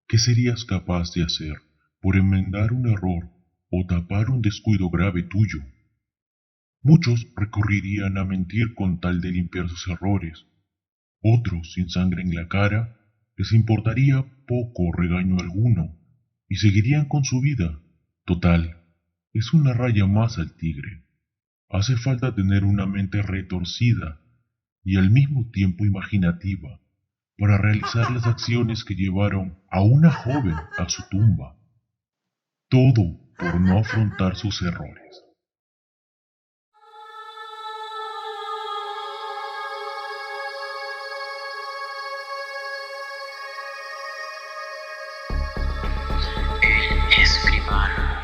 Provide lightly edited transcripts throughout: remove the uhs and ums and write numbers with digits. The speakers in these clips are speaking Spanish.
¿Qué serías capaz de hacer por enmendar un error o tapar un descuido grave tuyo? Muchos recurrirían a mentir con tal de limpiar sus errores. Otros, sin sangre en la cara, les importaría poco o regaño alguno y seguirían con su vida. Total, es una raya más al tigre. Hace falta tener una mente retorcida y al mismo tiempo imaginativa para realizar las acciones que llevaron a una joven a su tumba. Todo por no afrontar sus errores. El escribano.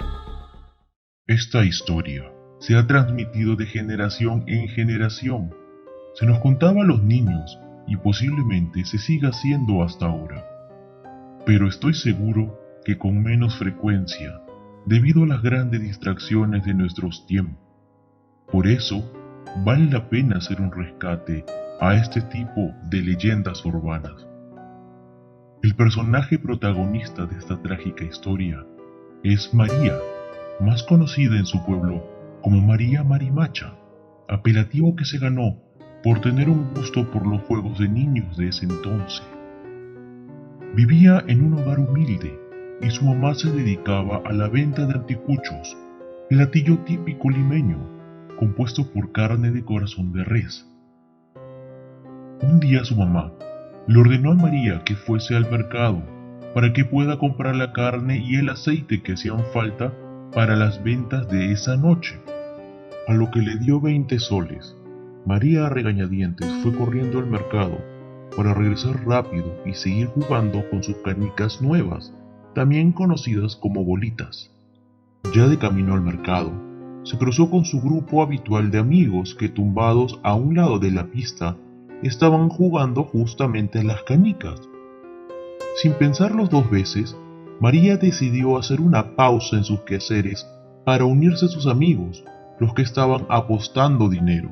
Esta historia se ha transmitido de generación en generación. Se nos contaba a los niños y posiblemente se siga haciendo hasta ahora. Pero estoy seguro que con menos frecuencia, debido a las grandes distracciones de nuestros tiempos. Por eso, vale la pena hacer un rescate a este tipo de leyendas urbanas. El personaje protagonista de esta trágica historia es María, más conocida en su pueblo como María Marimacha, apelativo que se ganó por tener un gusto por los juegos de niños de ese entonces. Vivía en un hogar humilde y su mamá se dedicaba a la venta de anticuchos, platillo típico limeño, compuesto por carne de corazón de res. Un día su mamá le ordenó a María que fuese al mercado para que pueda comprar la carne y el aceite que hacían falta para las ventas de esa noche, a lo que le dio 20 soles. María a regañadientes fue corriendo al mercado para regresar rápido y seguir jugando con sus canicas nuevas, también conocidas como bolitas. Ya de camino al mercado, se cruzó con su grupo habitual de amigos que, tumbados a un lado de la pista, estaban jugando justamente en las canicas. Sin pensarlo dos veces, María decidió hacer una pausa en sus quehaceres para unirse a sus amigos, los que estaban apostando dinero.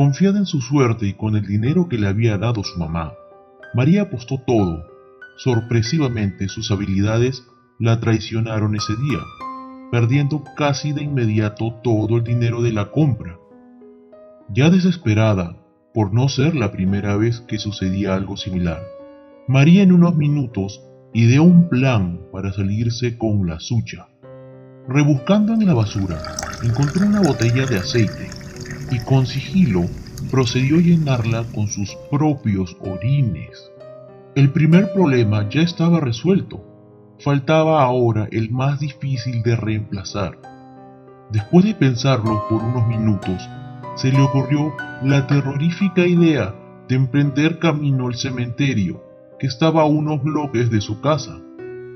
Confiada en su suerte y con el dinero que le había dado su mamá, María apostó todo. Sorpresivamente, sus habilidades la traicionaron ese día, perdiendo casi de inmediato todo el dinero de la compra. Ya desesperada por no ser la primera vez que sucedía algo similar, María en unos minutos ideó un plan para salirse con la suya. Rebuscando en la basura, encontró una botella de aceite y con sigilo procedió a llenarla con sus propios orines. El primer problema ya estaba resuelto. Faltaba ahora el más difícil de reemplazar. Después de pensarlo por unos minutos, se le ocurrió la terrorífica idea de emprender camino al cementerio, que estaba a unos bloques de su casa,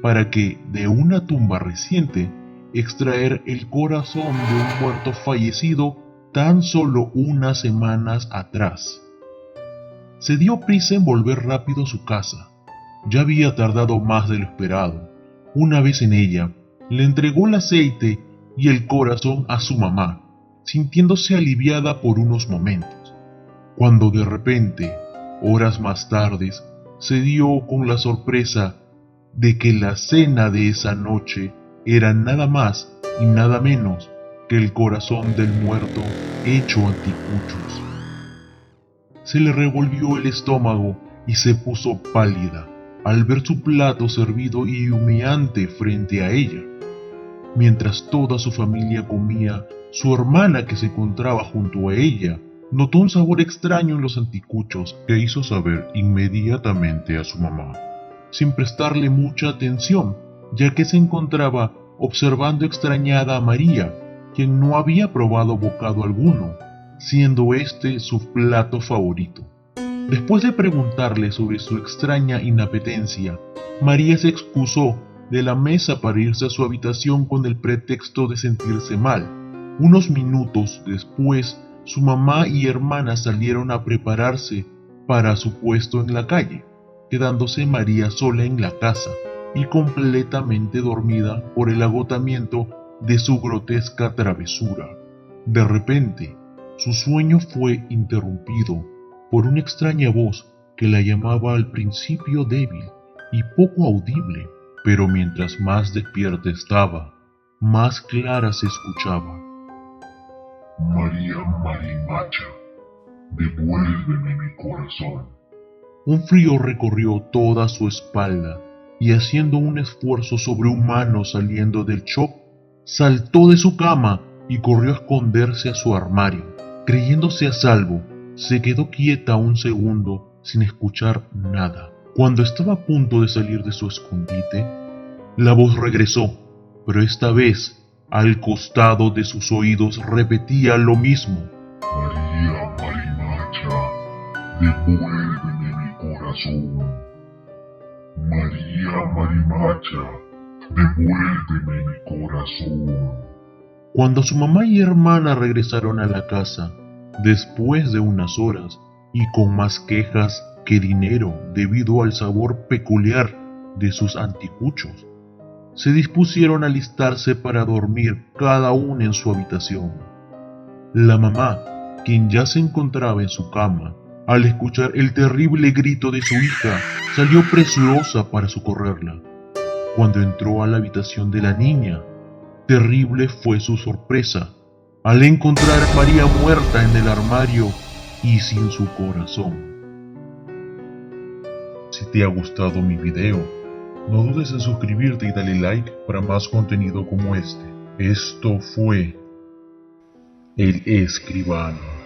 para que, de una tumba reciente, extraer el corazón de un muerto fallecido tan solo unas semanas atrás. Se dio prisa en volver rápido a su casa. Ya había tardado más de lo esperado. Una vez en ella, le entregó el aceite y el corazón a su mamá, sintiéndose aliviada por unos momentos, cuando de repente, horas más tarde, se dio con la sorpresa de que la cena de esa noche era nada más y nada menos que el corazón del muerto hecho anticuchos. Se le revolvió el estómago y se puso pálida al ver su plato servido y humeante frente a ella. Mientras toda su familia comía, su hermana, que se encontraba junto a ella, notó un sabor extraño en los anticuchos que hizo saber inmediatamente a su mamá, sin prestarle mucha atención, ya que se encontraba observando extrañada a María, quien no había probado bocado alguno, siendo este su plato favorito. Después de preguntarle sobre su extraña inapetencia, María se excusó de la mesa para irse a su habitación con el pretexto de sentirse mal. Unos minutos después, su mamá y hermana salieron a prepararse para su puesto en la calle, quedándose María sola en la casa y completamente dormida por el agotamiento de su grotesca travesura. De repente, su sueño fue interrumpido por una extraña voz que la llamaba al principio débil y poco audible, pero mientras más despierta estaba, más clara se escuchaba. María Marimacha, devuélveme mi corazón. Un frío recorrió toda su espalda y haciendo un esfuerzo sobrehumano saliendo del shock, saltó de su cama y corrió a esconderse a su armario. Creyéndose a salvo, se quedó quieta un segundo sin escuchar nada. Cuando estaba a punto de salir de su escondite, la voz regresó, pero esta vez al costado de sus oídos repetía lo mismo. María Marimacha, devuélveme mi corazón. María Marimacha, devuélveme mi corazón. Cuando su mamá y hermana regresaron a la casa, después de unas horas, y con más quejas que dinero debido al sabor peculiar de sus anticuchos, se dispusieron a alistarse para dormir cada una en su habitación. La mamá, quien ya se encontraba en su cama, al escuchar el terrible grito de su hija, salió presurosa para socorrerla. Cuando entró a la habitación de la niña, terrible fue su sorpresa al encontrar a María muerta en el armario y sin su corazón. Si te ha gustado mi video, no dudes en suscribirte y darle like para más contenido como este. Esto fue El Escribano.